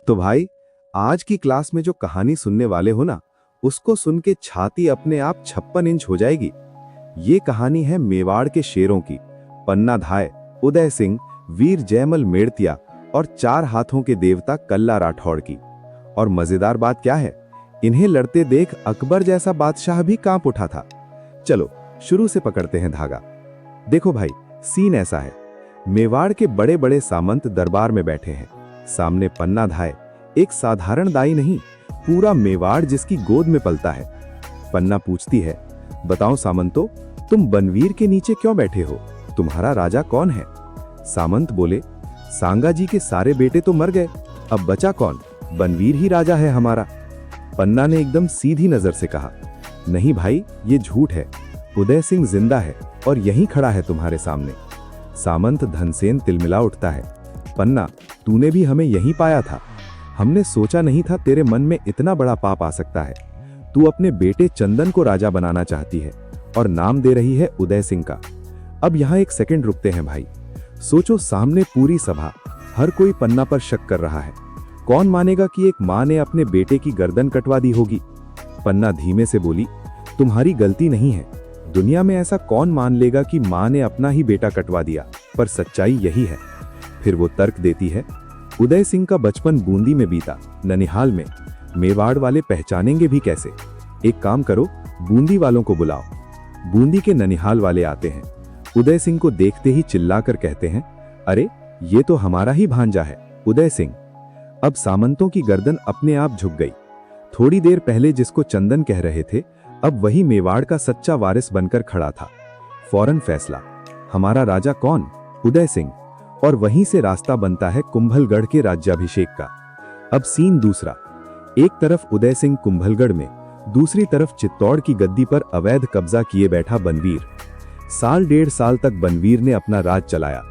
तो भाई, आज की क्लास में जो कहानी सुनने वाले हो ना, उसको सुन के छाती अपने आप 56 इंच हो जाएगी। ये कहानी है मेवाड़ के शेरों की, पन्ना धाय, उदय सिंह, वीर जयमल मेड़तिया और 4 हाथों के देवता कल्ला राठौड़ की। और मजेदार बात क्या है, इन्हें लड़ते देख अकबर जैसा बादशाह भी कांप उठा था। चलो शुरू से पकड़ते हैं धागा। देखो भाई, सीन ऐसा है, मेवाड़ के बड़े बड़े सामंत दरबार में बैठे हैं। सामने पन्ना धाय, एक साधारण दाई नहीं, पूरा मेवाड़ जिसकी गोद में पलता है। पन्ना पूछती है, बताओ सामंतो, तुम बनवीर के नीचे क्यों बैठे हो? तुम्हारा राजा कौन है? सामंत बोले, सांगा जी के सारे बेटे तो मर गए, अब बचा कौन? बनवीर ही राजा है हमारा। पन्ना ने एकदम सीधी नजर से कहा, नहीं भाई, ये झूठ है। उदय सिंह जिंदा है और यहीं खड़ा है तुम्हारे सामने। सामंत धनसेन तिलमिला उठता है, पन्ना, तूने भी हमें यहीं पाया था। हमने सोचा नहीं था तेरे मन में इतना बड़ा पाप आ सकता है। तू अपने बेटे चंदन को राजा बनाना चाहती है और नाम दे रही है उदय सिंह का। अब यहाँ एक सेकंड रुकते हैं भाई। सोचो, सामने पूरी सभा, हर कोई पन्ना पर शक कर रहा है। कौन मानेगा कि एक माँ ने अपने बेटे की गर्दन कटवा दी होगी? पन्ना धीमे से बोली, तुम्हारी गलती नहीं है। दुनिया में ऐसा कौन मान लेगा कि माँ ने अपना ही बेटा कटवा दिया, पर सच्चाई यही है। फिर वो तर्क देती है, उदय सिंह का बचपन बूंदी में बीता, ननिहाल में। मेवाड़ वाले पहचानेंगे भी कैसे? एक काम करो, बूंदी वालों को बुलाओ। बूंदी के ननिहाल वाले आते हैं। उदय सिंह को देखते ही चिल्लाकर कहते हैं, अरे ये तो हमारा ही भांजा है, उदय सिंह। अब सामंतों की गर्दन अपने आप झुक गई। थोड़ी देर पहले जिसको चंदन कह रहे थे, अब वही मेवाड़ का सच्चा वारिस बनकर खड़ा था। फौरन फैसला, हमारा राजा कौन? उदय सिंह। और वहीं से रास्ता बनता है कुंभलगढ़ के राज्याभिषेक का। अब सीन दूसरा, एक तरफ उदय सिंह कुंभलगढ़ में, दूसरी तरफ चित्तौड़ की गद्दी पर अवैध कब्जा किए बैठा बनवीर। 1.5 साल तक बनवीर ने अपना राज चलाया।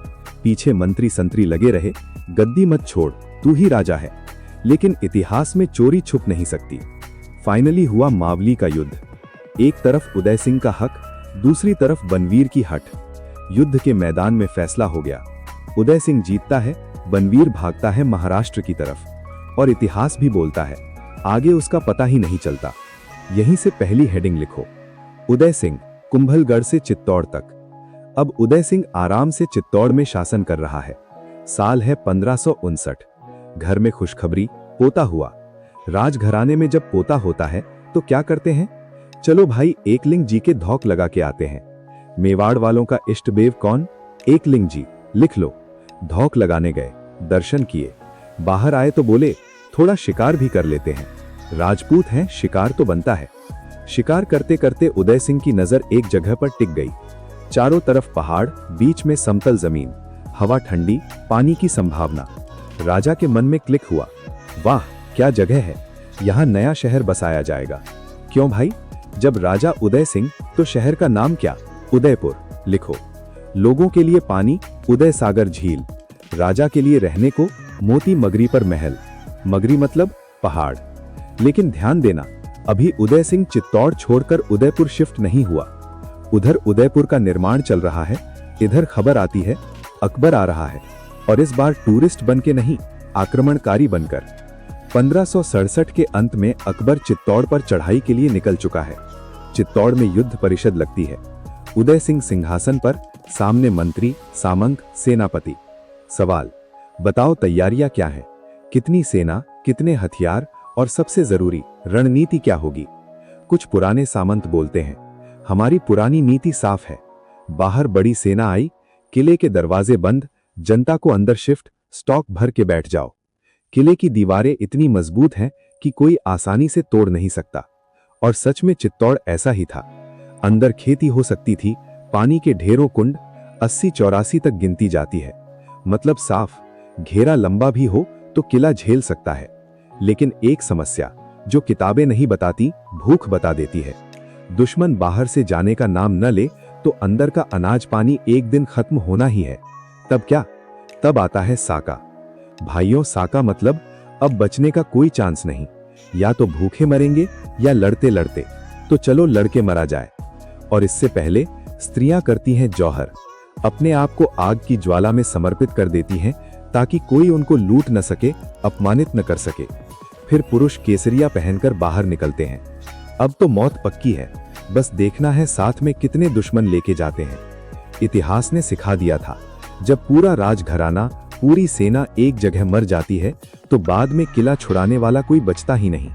पीछे मंत्री संतरी लगे रहे, गद्दी मत छोड़, तू ही राजा है। लेकिन इतिहास में चोरी छुप नहीं सकती। फाइनली हुआ मावली का युद्ध। एक तरफ उदय सिंह का हक, दूसरी तरफ बनवीर की हट। युद्ध के मैदान में फैसला हो गया। उदय सिंह जीतता है, बनवीर भागता है महाराष्ट्र की तरफ। और इतिहास भी बोलता है, आगे उसका पता ही नहीं चलता। यहीं से पहली हेडिंग लिखो, उदय सिंह, कुंभलगढ़ से चित्तौड़ तक। अब उदय सिंह आराम से चित्तौड़ में शासन कर रहा है। साल है 1559। घर में खुशखबरी, पोता हुआ। राजघराने में जब पोता होता है तो क्या करते हैं? चलो भाई, एकलिंग जी के धौक लगा के आते हैं। मेवाड़ वालों का इष्टदेव कौन? एकलिंग जी, लिख लो। धौक लगाने गए, दर्शन किए, बाहर आए तो बोले, थोड़ा शिकार भी कर लेते हैं। राजपूत हैं, शिकार तो बनता है। शिकार करते करते उदय सिंह की नजर एक जगह पर टिक गई। चारों तरफ पहाड़, बीच में समतल जमीन, हवा ठंडी, पानी की संभावना। राजा के मन में क्लिक हुआ, वाह क्या जगह है, यहाँ नया शहर बसाया जाएगा। क्यों भाई? जब राजा उदय सिंह, तो शहर का नाम क्या? उदयपुर लिखो। लोगों के लिए पानी, उदय सागर झील। राजा के लिए रहने को, मोती मगरी पर महल। मगरी मतलब पहाड़। लेकिन ध्यान देना, अभी उदय सिंह चित्तौड़ छोड़कर उदयपुर शिफ्ट नहीं हुआ। उधर उदयपुर का निर्माण चल रहा है। इधर खबर आती है, अकबर आ रहा है, और इस बार टूरिस्ट बन के नहीं, आक्रमणकारी बनकर। 1567 के अंत में अकबर चित्तौड़ पर चढ़ाई के लिए निकल चुका है। चित्तौड़ में युद्ध परिषद लगती है। उदय सिंह सिंहासन पर, सामने मंत्री, सामंत, सेनापति। सवाल, बताओ तैयारियां क्या हैं? कितनी सेना, कितने हथियार, और सबसे जरूरी, रणनीति क्या होगी? कुछ पुराने सामंत बोलते हैं, हमारी पुरानी नीति साफ है। बाहर बड़ी सेना आई, किले के दरवाजे बंद, जनता को अंदर शिफ्ट, स्टॉक भर के बैठ जाओ। किले की दीवारें इतनी मजबूत हैं कि कोई आसानी से तोड़ नहीं सकता। और सच में चित्तौड़ ऐसा ही था। अंदर खेती हो सकती थी, पानी के ढेरों कुंड, 80-84 तक गिनती जाती है। मतलब साफ, घेरा लंबा भी हो तो किला झेल सकता है। लेकिन एक समस्या, जो किताबें नहीं बताती, भूख बता देती है। दुश्मन बाहर से जाने का नाम न ले तो अंदर का अनाज पानी एक दिन खत्म होना ही है। तब क्या? तब आता है साका। भाइयों, साका मतलब अब बचने का कोई चांस नहीं, या तो भूखे मरेंगे या लड़ते लड़ते। तो चलो लड़के मरा जाए। और इससे पहले स्त्रियां करती हैं जौहर, अपने आप को आग की ज्वाला में समर्पित कर देती हैं ताकि कोई उनको लूट न सके, अपमानित न कर सके। फिर पुरुष केसरिया पहनकर बाहर निकलते हैं। अब तो मौत पक्की है, बस देखना है साथ में कितने दुश्मन लेके जाते हैं। इतिहास ने सिखा दिया था, जब पूरा राजघराना, पूरी सेना एक जगह मर जाती है तो बाद में किला छुड़ाने वाला कोई बचता ही नहीं।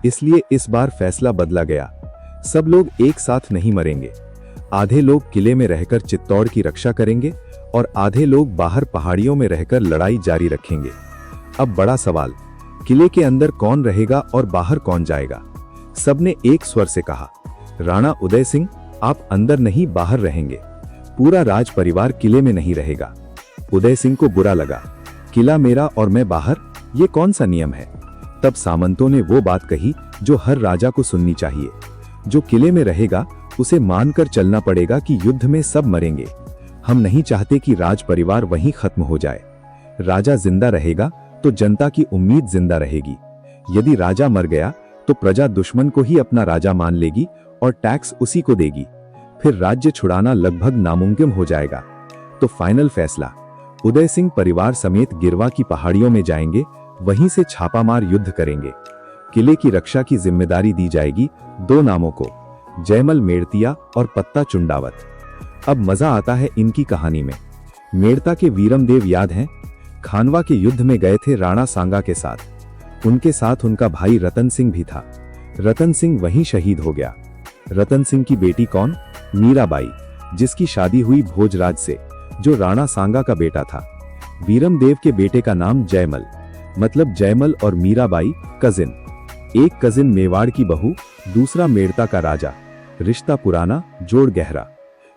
इसलिए इस बार फैसला बदला गया। सब लोग एक साथ नहीं मरेंगे। आधे लोग किले में रहकर चित्तौड़ की रक्षा करेंगे और आधे लोग बाहर पहाड़ियों में रहकर लड़ाई जारी रखेंगे। अब बड़ा सवाल, किले के अंदर कौन रहेगा और बाहर कौन जाएगा? सबने एक स्वर से कहा, राणा उदय सिंह, आप अंदर नहीं बाहर रहेंगे। पूरा राज परिवार किले में नहीं रहेगा। उदय सिंह को बुरा लगा, किला मेरा और मैं बाहर, ये कौन सा नियम है? तब सामंतों ने वो बात कही जो हर राजा को सुननी चाहिए, जो किले में रहेगा उसे मानकर चलना पड़ेगा कि युद्ध में सब मरेंगे। हम नहीं चाहते कि राज परिवार वहीं खत्म हो जाए। राजा जिंदा रहेगा तो जनता की उम्मीद जिंदा रहेगी। यदि राजा मर गया तो प्रजा दुश्मन को ही अपना राजा मान लेगी और टैक्स उसी को देगी। फिर राज्य छुड़ाना लगभग नामुमकिन हो जाएगा। तो फाइनल फैसला, उदय सिंह परिवार समेत गिरवा की पहाड़ियों में जाएंगे, वहीं से छापामार युद्ध करेंगे। किले की रक्षा की जिम्मेदारी दी जाएगी दो नामों को, जयमल मेड़तिया और पत्ता चुंडावत। अब मजा आता है इनकी कहानी में। मेड़ता के वीरमदेव याद हैं? खानवा के युद्ध में गए थे राणा सांगा के साथ। उनके साथ उनका भाई रतन सिंह भी था। रतन सिंह वहीं शहीद हो गया। रतन सिंह की बेटी कौन? मीराबाई, जिसकी शादी हुई भोजराज से, जो राणा सांगा का बेटा था। वीरमदेव के बेटे का नाम जयमल, मतलब जयमल और मीराबाई कजिन। एक कजिन मेवाड़ की बहू, दूसरा मेड़ता का राजा। रिश्ता पुराना, जोड़ गहरा।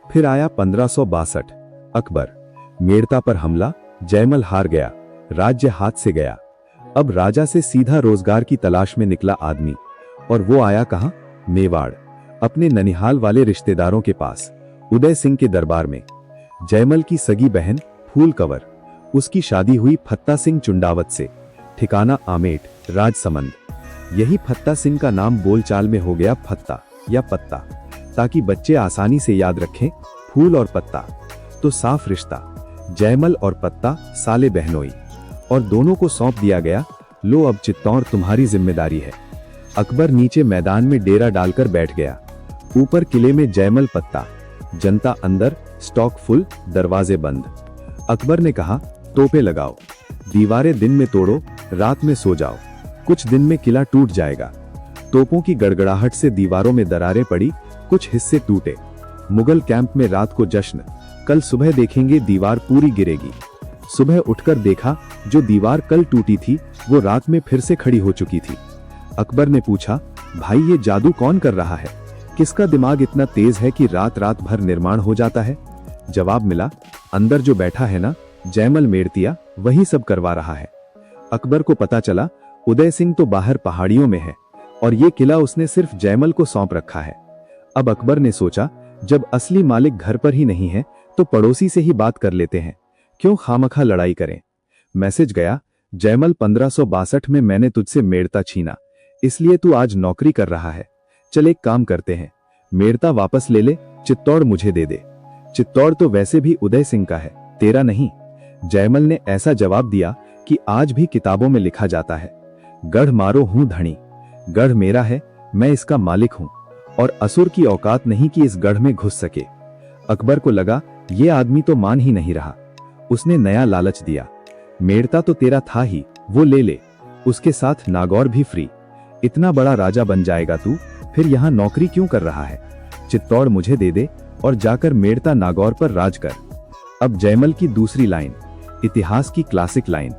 फिर आया 1562, अकबर। मेड़ता पर हमला, जयमल हार गया, राज्य हाथ से गया। अब राजा से सीधा रोजगार की तलाश में निकला आदमी, और वो आया कहां? मेवाड़, अपने ननिहाल वाले रिश्तेदारों के पास, उदय सिंह के दरबार में। जयमल की सगी बहन फूल कंवर, उसकी शादी हुई फत्ता सिंह चुंडावत से। ठिकाना आमेट, राजसमंद। यही फत्ता सिंह का नाम बोलचाल में हो गया फत्ता या पत्ता, ताकि बच्चे आसानी से याद रखें, फूल और पत्ता। तो साफ रिश्ता, जयमल और पत्ता साले बहनोई। और दोनों को सौंप दिया गया, लो अब चित्तौड़ तुम्हारी जिम्मेदारी है। अकबर नीचे मैदान में डेरा डालकर बैठ गया। ऊपर किले में जयमल पत्ता, जनता अंदर, स्टॉक फुल, दरवाजे बंद। अकबर ने कहा, तोपे लगाओ, दीवारें दिन में तोड़ो, रात में सो जाओ। कुछ दिन में किला टूट जाएगा। तोपों की गड़गड़ाहट से दीवारों में दरारें पड़ी, कुछ हिस्से टूटे। मुगल कैंप में रात को जश्न, कल सुबह देखेंगे दीवार पूरी गिरेगी। सुबह उठकर देखा, जो दीवार कल टूटी थी वो रात में फिर से खड़ी हो चुकी थी। अकबर ने पूछा, भाई ये जादू कौन कर रहा है? किसका दिमाग इतना तेज है कि रात रात भर निर्माण हो जाता है? जवाब मिला, अंदर जो बैठा है ना, जयमल मेड़तिया, वही सब करवा रहा है। अकबर को पता चला, उदय सिंह तो बाहर पहाड़ियों में है और ये किला उसने सिर्फ जयमल को सौंप रखा है। अब अकबर ने सोचा, जब असली मालिक घर पर ही नहीं है तो पड़ोसी से ही बात कर लेते हैं, क्यों खामखा लड़ाई करें। मैसेज गया, जयमल 1562 में मैंने तुझसे मेड़ता छीना, इसलिए तू आज नौकरी कर रहा है। चल एक काम करते हैं, मेड़ता वापस ले ले, चित्तौड़ मुझे दे दे। चित्तौड़ तो वैसे भी उदय सिंह का है, तेरा नहीं। जयमल ने ऐसा जवाब दिया कि आज भी किताबों में लिखा जाता है, गढ़ मारो हूं धनी, गढ़ मेरा है, मैं इसका मालिक हूं, और असुर की औकात नहीं कि इस गढ़ में घुस सके। अकबर को लगा, ये आदमी तो मान ही नहीं रहा। उसने नया लालच दिया, मेड़ता तो तेरा था ही, वो ले ले, उसके साथ नागौर भी फ्री। इतना बड़ा राजा बन जाएगा तू, फिर यहाँ नौकरी क्यों कर रहा है? चित्तौड़ मुझे दे दे और जाकर मेड़ता नागौर पर राज कर। अब जयमल की दूसरी लाइन, इतिहास की क्लासिक लाइन,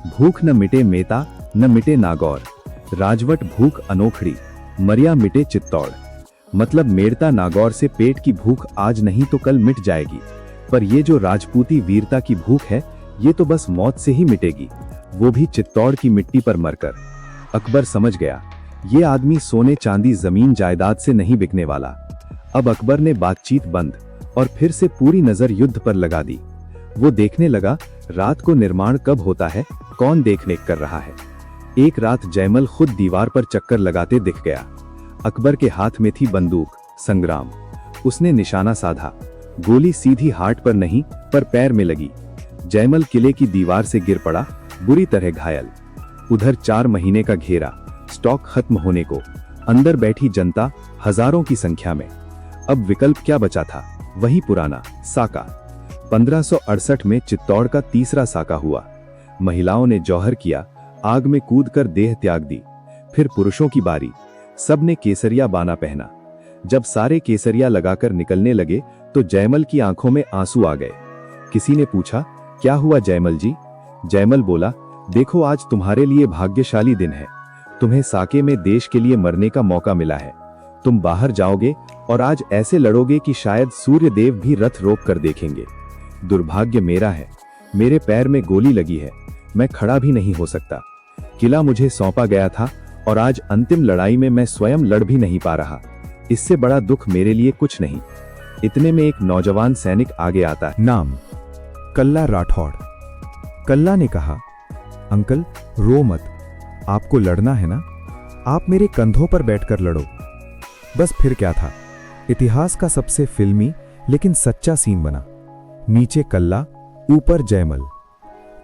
भूख न मिटे मेता न मिटे नागौर, राजवट भूख अनोखड़ी, मरिया मिटे चित्तौड़। मतलब मेड़ता नागौर से पेट की भूख आज नहीं तो कल मिट जाएगी, पर ये जो राजपूती वीरता की भूख है, ये तो बस मौत से ही मिटेगी, वो भी चित्तौड़ की मिट्टी पर मरकर। अकबर समझ गया, ये आदमी सोने चांदी जमीन जायदाद से नहीं बिकने वाला। अब अकबर ने बातचीत बंद और फिर से पूरी नजर युद्ध पर लगा दी। वो देखने लगा, रात को निर्माण कब होता है, कौन देखरेख कर रहा है। एक रात जयमल खुद दीवार पर चक्कर लगाते दिख गया। अकबर के हाथ में थी बंदूक, संग्राम। उसने निशाना साधा, गोली सीधी हार्ट पर नहीं पर पैर में लगी। जयमल किले की दीवार से गिर पड़ा, बुरी तरह घायल। उधर 4 महीने का घेरा, स्टॉक खत्म होने को, अंदर बैठी जनता हजारों की संख्या में। अब विकल्प क्या बचा था? वही पुराना साका। 1568 में चित्तौड़ का तीसरा साका हुआ। महिलाओं ने जौहर किया, आग में कूदकर देह त्याग दी। फिर पुरुषों की बारी, सबने केसरिया बाना पहना। जब सारे केसरिया लगाकर निकलने लगे तो जयमल की आंखों में आंसू आ गए। किसी ने पूछा, क्या हुआ जयमल जी? जयमल बोला, देखो आज तुम्हारे लिए भाग्यशाली दिन है। तुम्हें साके में देश के लिए मरने का मौका मिला है। तुम बाहर जाओगे और आज ऐसे लड़ोगे कि शायद सूर्य देव भी रथ रोक कर देखेंगे। दुर्भाग्य मेरा है, मेरे पैर में गोली लगी है, मैं खड़ा भी नहीं हो सकता। किला मुझे सौंपा गया था और आज अंतिम लड़ाई में मैं स्वयं लड़ भी नहीं पा रहा। इससे बड़ा दुख मेरे लिए कुछ नहीं। इतने में एक नौजवान सैनिक आगे आता है। नाम कल्ला राठौड़। कल्ला ने कहा, अंकल रो मत, आपको लड़ना है ना, आप मेरे कंधों पर बैठकर लड़ो। बस फिर क्या था, इतिहास का सबसे फिल्मी लेकिन सच्चा सीन बना। नीचे कल्ला, ऊपर जयमल।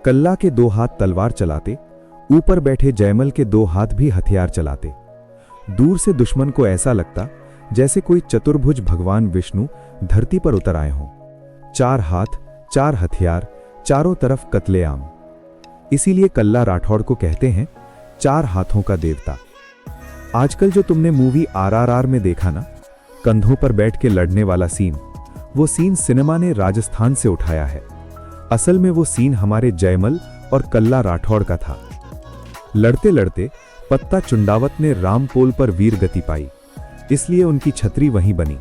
कल्ला के 2 हाथ तलवार चलाते, ऊपर बैठे जयमल के 2 हाथ भी हथियार चलाते। दूर से दुश्मन को ऐसा लगता जैसे कोई चतुर्भुज भगवान विष्णु धरती पर उतर आए हों। 4 हाथ, 4 हथियार, चारों तरफ कत्लेआम। इसीलिए कल्ला राठौड़ को कहते हैं 4 हाथों का देवता। आजकल जो तुमने मूवी RRR में देखा ना, कंधों पर बैठ के लड़ने वाला सीन, वो सीन सिनेमा ने राजस्थान से उठाया है। असल में वो सीन हमारे जयमल और कल्ला राठौड़ का था। लड़ते लड़ते पत्ता चुंडावत ने रामपोल पर वीर गति पाई, इसलिए उनकी छतरी वहीं बनी।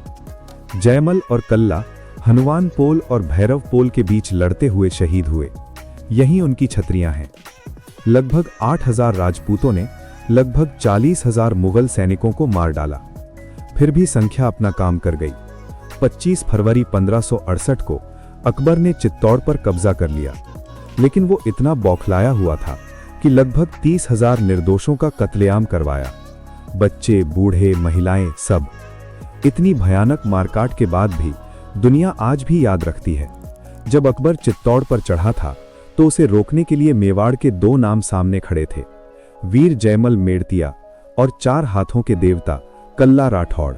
जयमल और कल्ला हनुमान पोल और भैरव पोल के बीच लड़ते हुए शहीद हुए, यहीं उनकी छतरियां हैं। लगभग 8000 राजपूतों ने लगभग 40,000 मुगल सैनिकों को मार डाला। फिर भी संख्या अपना काम कर गई। 25 फरवरी 1568 को अकबर ने चित्तौड़ पर कब्जा कर लिया, लेकिन वो इतना बौखलाया हुआ था कि लगभग 30,000 निर्दोषों का कत्लेआम करवाया। बच्चे, बूढ़े, महिलाएं, सब। इतनी भयानक मारकाट के बाद भी दुनिया आज भी याद रखती है। जब अकबर चित्तौड़ पर चढ़ा था तो उसे रोकने के लिए मेवाड़ के 2 नाम सामने खड़े थे, वीर जयमल मेड़तिया और 4 हाथों के देवता कल्ला राठौड़।